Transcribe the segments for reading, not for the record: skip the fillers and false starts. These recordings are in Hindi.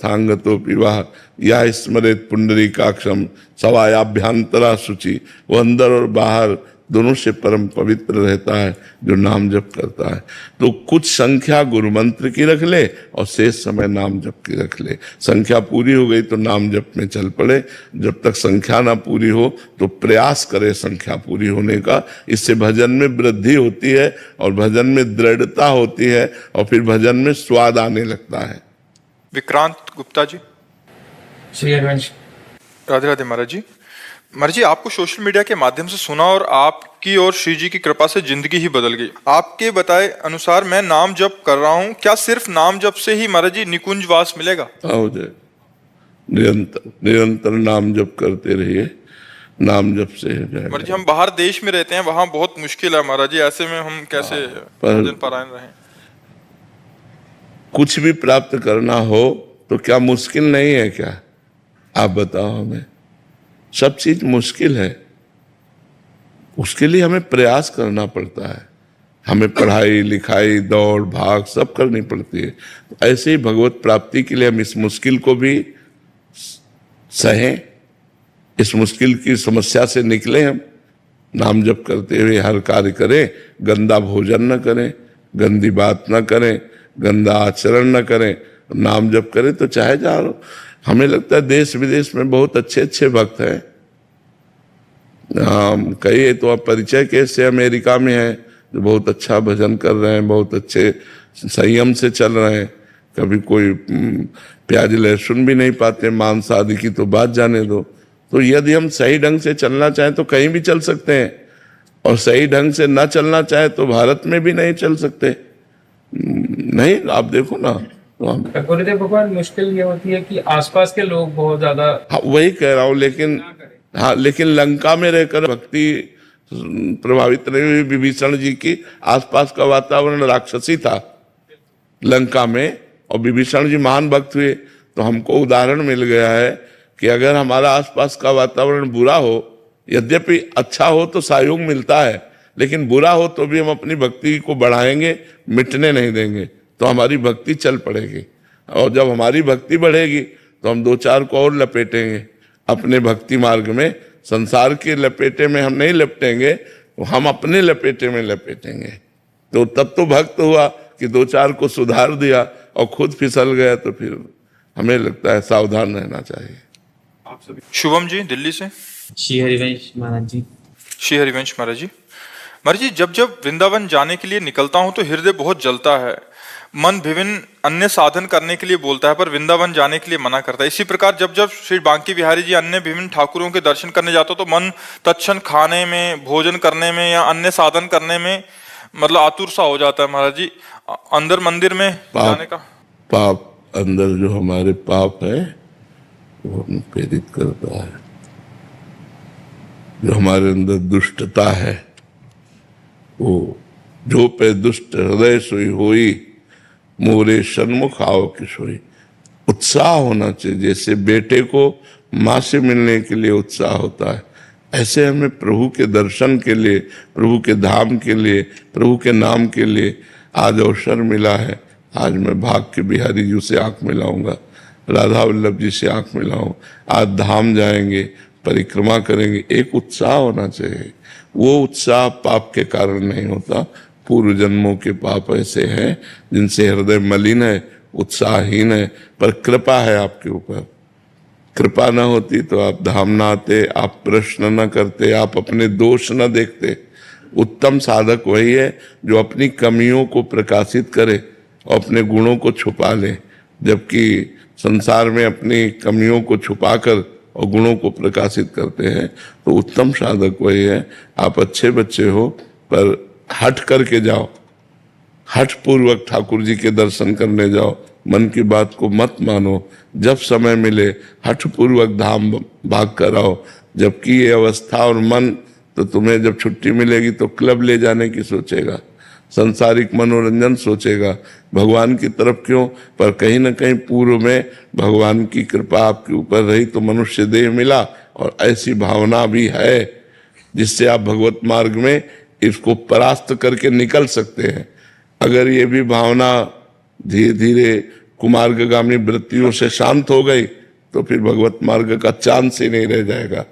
अवस्थांगतो विवाह या स्मरेत पुंडरीकाक्षम सवायाभ्यंतरा शुचि। वो अंदर और बाहर दोनों से परम पवित्र रहता है जो नाम जप करता है। तो कुछ संख्या गुरु मंत्र की रख ले और शेष समय नाम जप की रख ले। संख्या पूरी हो गई तो नाम जप में चल पड़े, जब तक संख्या ना पूरी हो तो प्रयास करे संख्या पूरी होने का। इससे भजन में वृद्धि होती है और भजन में दृढ़ता होती है और फिर भजन में स्वाद आने लगता है। विक्रांत गुप्ता जी। श्री हरिवंश। राधे राधे महाराज जी। महाराज जी, आपको सोशल मीडिया के माध्यम से सुना और आपकी और श्री जी की कृपा से जिंदगी ही बदल गई। आपके बताए अनुसार मैं नाम जप कर रहा हूँ, क्या सिर्फ नाम जप से ही महाराज जी निकुंज वास मिलेगा? हो जाए, निरंतर नाम जप करते रहिए, नाम जप से हो जाएगा। महाराज जी, हम बाहर देश में रहते हैं, वहां बहुत मुश्किल है महाराज जी, ऐसे में हम कैसे भजन पारायण रहें? कुछ भी प्राप्त करना हो तो क्या मुश्किल नहीं है क्या? आप बताओ हमें। सब चीज मुश्किल है, उसके लिए हमें प्रयास करना पड़ता है। हमें पढ़ाई लिखाई दौड़ भाग सब करनी पड़ती है। तो ऐसे ही भगवत प्राप्ति के लिए हम इस मुश्किल को भी सहें, इस मुश्किल की समस्या से निकले। हम नाम जप करते हुए हर कार्य करें, गंदा भोजन न करें, गंदी बात न करें, गंदा आचरण न करें, नाम जप करें तो चाहे जहाँ। हमें लगता है देश विदेश में बहुत अच्छे अच्छे भक्त हैं। कई तो आप परिचय कैसे अमेरिका में है जो बहुत अच्छा भजन कर रहे हैं, बहुत अच्छे संयम से चल रहे हैं, कभी कोई प्याज लहसुन भी नहीं पाते, मांस आदि की तो बात जाने दो। तो यदि हम सही ढंग से चलना चाहें तो कहीं भी चल सकते हैं, और सही ढंग से ना चलना चाहे तो भारत में भी नहीं चल सकते। नहीं, आप देखो ना। गुरुदेव भगवान, मुश्किल ये होती है कि आसपास के लोग बहुत ज्यादा। हाँ, वही कह रहा हूँ। लेकिन हाँ, लेकिन लंका में रहकर भक्ति प्रभावित नहीं हुई विभीषण जी की। आसपास का वातावरण राक्षसी था लंका में, और विभीषण जी महान भक्त हुए। तो हमको उदाहरण मिल गया है कि अगर हमारा आसपास का वातावरण बुरा हो, यद्यपि अच्छा हो तो सहयोग मिलता है, लेकिन बुरा हो तो भी हम अपनी भक्ति को बढ़ाएंगे, मिटने नहीं देंगे, तो हमारी भक्ति चल पड़ेगी। और जब हमारी भक्ति बढ़ेगी तो हम दो चार को और लपेटेंगे अपने भक्ति मार्ग में। संसार के लपेटे में हम नहीं लपेटेंगे, हम अपने लपेटे में लपेटेंगे। तो तब तो भक्त हुआ कि दो चार को सुधार दिया, और खुद फिसल गया तो फिर हमें लगता है सावधान रहना चाहिए। आप सभी। शुभम जी दिल्ली से। श्री हरिवंश महाराज जी। श्री हरिवंश महाराज जी। महाराज जी, जब जब वृंदावन जाने के लिए निकलता हूँ तो हृदय बहुत जलता है। मन विभिन्न अन्य साधन करने के लिए बोलता है पर वृंदावन जाने के लिए मना करता है। इसी प्रकार जब जब श्री बांके बिहारी जी अन्य विभिन्न ठाकुरों के दर्शन करने जाता तो मन तत्क्षण खाने में, भोजन करने में या अन्य साधन करने में मतलब आतुर सा हो जाता है। महाराज जी, अंदर मंदिर में जाने का पाप, अंदर जो हमारे पाप है वो हमें प्रेरित करता है। जो हमारे अंदर दुष्टता है, वो जो पे दुष्ट हृदय सोई होई, मोरे सन्मुख आओ किशोई। उत्साह होना चाहिए। जैसे बेटे को माँ से मिलने के लिए उत्साह होता है, ऐसे हमें प्रभु के दर्शन के लिए, प्रभु के धाम के लिए, प्रभु के नाम के लिए आज अवसर मिला है। आज मैं भाग्य बिहारी जी से आंख मिलाऊंगा, राधा वल्लभ जी से आंख मिलाऊं, आज धाम जाएंगे, परिक्रमा करेंगे। एक उत्साह होना चाहिए। वो उत्साह पाप के कारण नहीं होता। पूर्व जन्मों के पाप ऐसे हैं जिनसे हृदय मलिन है, उत्साहहीन है, पर कृपा है आपके ऊपर। कृपा न होती तो आप धाम न आते, आप प्रश्न न करते, आप अपने दोष न देखते। उत्तम साधक वही है जो अपनी कमियों को प्रकाशित करे और अपने गुणों को छुपा ले। जबकि संसार में अपनी कमियों को छुपाकर और गुणों को प्रकाशित करते हैं। तो उत्तम साधक वही है। आप अच्छे बच्चे हो पर हट करके जाओ, हठ पूर्वक ठाकुर जी के दर्शन करने जाओ। मन की बात को मत मानो। जब समय मिले हठ पूर्वक धाम भाग कर आओ। जबकि ये अवस्था और मन तो तुम्हें जब छुट्टी मिलेगी तो क्लब ले जाने की सोचेगा, संसारिक मनोरंजन सोचेगा, भगवान की तरफ क्यों। पर कहीं ना कहीं पूर्व में भगवान की कृपा आपके ऊपर रही तो मनुष्य देह मिला, और ऐसी भावना भी है जिससे आप भगवत मार्ग में इसको परास्त करके निकल सकते हैं। अगर ये भी भावना धीरे धीरे कुमार्गगामी वृत्तियों से शांत हो गई तो फिर भगवत मार्ग का चांस ही नहीं रह जाएगा।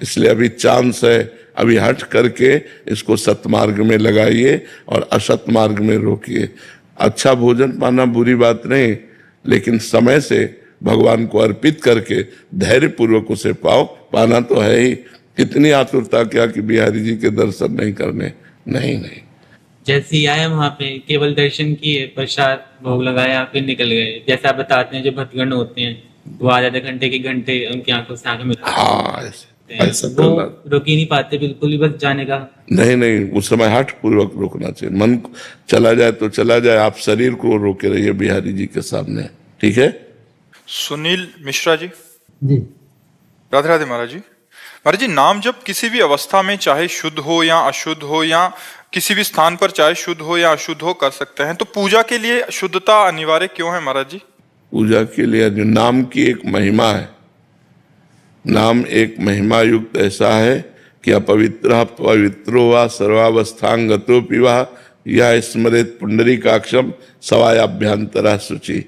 इसलिए अभी चांस है, अभी हट करके इसको सतमार्ग में लगाइए और असत मार्ग में रोकिए। अच्छा भोजन पाना बुरी बात नहीं, लेकिन समय से भगवान को अर्पित करके धैर्य पूर्वक उसे पाना तो है ही। कितनी आतुरता क्या कि बिहारी जी के दर्शन नहीं करने, नहीं। जैसे ही आए वहाँ पे केवल दर्शन किए, प्रसाद भोग लगाया, फिर निकल गए। जैसे आप बताते हैं जो भक्तगण होते हैं वो आधे घंटे के घंटे उनकी आंखों से आंखें मिला, हाँ ऐसा वो करना रोक ही नहीं पाते बिल्कुल भी, बस जाने का। नहीं, उस समय हठ पूर्वक रोकना चाहिए। मन चला जाए तो चला जाए, आप शरीर को रोके रहिए बिहारी जी के सामने, ठीक है। सुनील मिश्रा जी। जी राधे राधे महाराज जी। महाराज जी, नाम जब किसी भी अवस्था में चाहे शुद्ध हो या अशुद्ध हो, या किसी भी स्थान पर चाहे शुद्ध हो या अशुद्ध हो कर सकते हैं, तो पूजा के लिए शुद्धता अनिवार्य क्यों है महाराज जी? पूजा के लिए जो नाम की एक महिमा है, नाम एक महिमा युक्त ऐसा है कि अपवित्र पवित्रो वा सर्वावस्थांगतो पिवा या स्मरेत पुंडरीकाक्षम सवायाभ्यंतरा शुचि।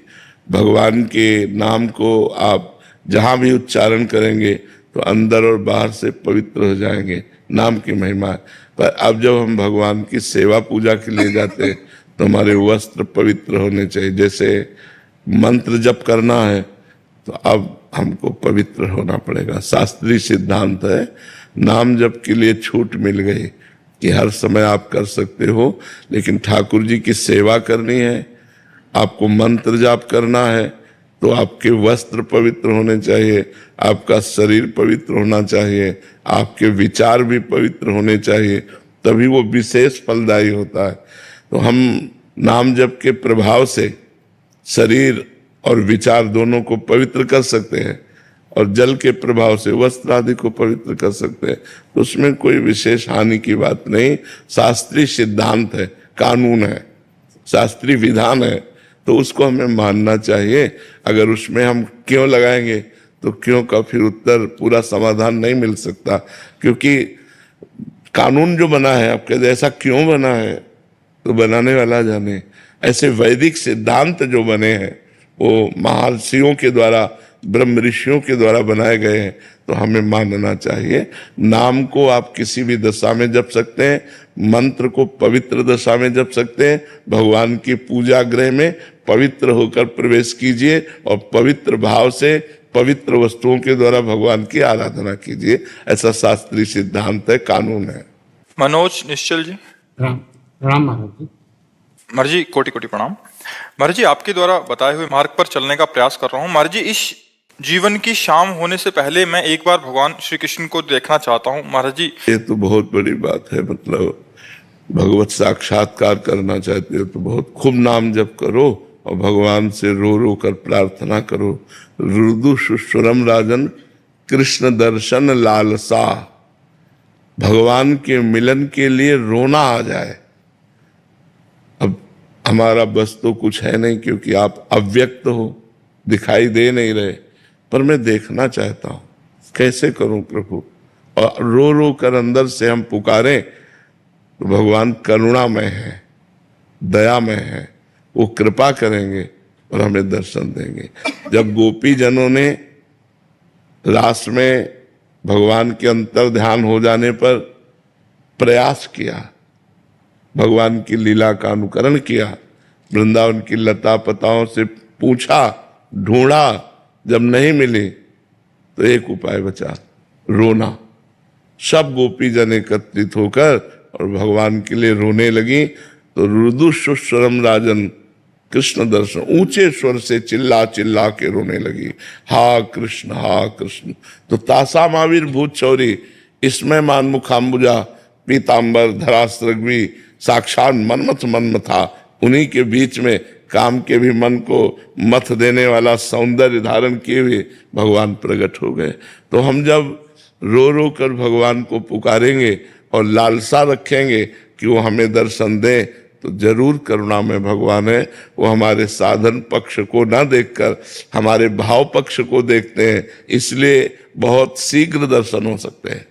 भगवान के नाम को आप जहां भी उच्चारण करेंगे तो अंदर और बाहर से पवित्र हो जाएंगे। नाम की महिमा है। पर अब जब हम भगवान की सेवा पूजा के लिए जाते हैं तो हमारे वस्त्र पवित्र होने चाहिए। जैसे मंत्र जप करना है तो अब हमको पवित्र होना पड़ेगा। शास्त्रीय सिद्धांत है, नाम जप के लिए छूट मिल गई कि हर समय आप कर सकते हो, लेकिन ठाकुर जी की सेवा करनी है, आपको मंत्र जाप करना है तो आपके वस्त्र पवित्र होने चाहिए, आपका शरीर पवित्र होना चाहिए, आपके विचार भी पवित्र होने चाहिए, तभी वो विशेष फलदायी होता है। तो हम नाम जप के प्रभाव से शरीर और विचार दोनों को पवित्र कर सकते हैं, और जल के प्रभाव से वस्त्र आदि को पवित्र कर सकते हैं। तो उसमें कोई विशेष हानि की बात नहीं। शास्त्रीय सिद्धांत है, कानून है, शास्त्रीय विधान है, तो उसको हमें मानना चाहिए। अगर उसमें हम क्यों लगाएंगे तो क्यों का फिर उत्तर पूरा समाधान नहीं मिल सकता, क्योंकि कानून जो बना है, आप कहते ऐसा क्यों बना है तो बनाने वाला जाने। ऐसे वैदिक सिद्धांत जो बने हैं वो महर्षियों के द्वारा, ब्रह्म ऋषियों के द्वारा बनाए गए हैं, तो हमें मानना चाहिए। नाम को आप किसी भी दशा में जप सकते हैं, मंत्र को पवित्र दशा में जप सकते हैं। भगवान की पूजा गृह में पवित्र होकर प्रवेश कीजिए और पवित्र भाव से पवित्र वस्तुओं के द्वारा भगवान की आराधना कीजिए। ऐसा शास्त्रीय सिद्धांत है, कानून है। मनोज निश्चल जी। राम महाराज जी। महाराज जी, कोटि कोटि प्रणाम। महाराज जी, आपके द्वारा बताए हुए मार्ग पर चलने का प्रयास कर रहा हूँ। महाराज जी, इस जीवन की शाम होने से पहले मैं एक बार भगवान श्री कृष्ण को देखना चाहता हूँ। महाराज जी, ये तो बहुत बड़ी बात है। मतलब भगवत साक्षात्कार करना चाहते हो तो बहुत खूब नाम जप करो और भगवान से रो रो कर प्रार्थना करो। रुदु सुस्वरम राजन कृष्ण दर्शन लालसा। भगवान के मिलन के लिए रोना आ जाए। अब हमारा बस तो कुछ है नहीं, क्योंकि आप अव्यक्त हो, दिखाई दे नहीं रहे, पर मैं देखना चाहता हूं, कैसे करूं प्रभु। और रो रो कर अंदर से हम पुकारें तो भगवान करुणामय है, दयामय है, वो कृपा करेंगे और हमें दर्शन देंगे। जब गोपी जनों ने रास में भगवान के अंतर ध्यान हो जाने पर प्रयास किया, भगवान की लीला का अनुकरण किया, वृंदावन की लता पताओं से पूछा, ढूंढा, जब नहीं मिली तो एक उपाय बचा, रोना। सब गोपी जन एकत्रित होकर और भगवान के लिए रोने लगी। तो रुदु सुस्वरम राजन कृष्ण दर्शन, ऊंचे स्वर से चिल्ला चिल्ला के रोने लगी, हा कृष्ण हा कृष्ण। तो तासा मावीर भूत चौरी, इसमें मान मुखाम्बुजा पीताम्बर धरास्त्रग्वी, साक्षात मनमथ मन्म था। उन्हीं के बीच में काम के भी मन को मथ देने वाला सौंदर्य धारण किए हुए भगवान प्रकट हो गए। तो हम जब रो रो कर भगवान को पुकारेंगे और लालसा रखेंगे कि वो हमें दर्शन दे, तो जरूर करुणा में भगवान है। वो हमारे साधन पक्ष को ना देखकर हमारे भाव पक्ष को देखते हैं, इसलिए बहुत शीघ्र दर्शन हो सकते हैं।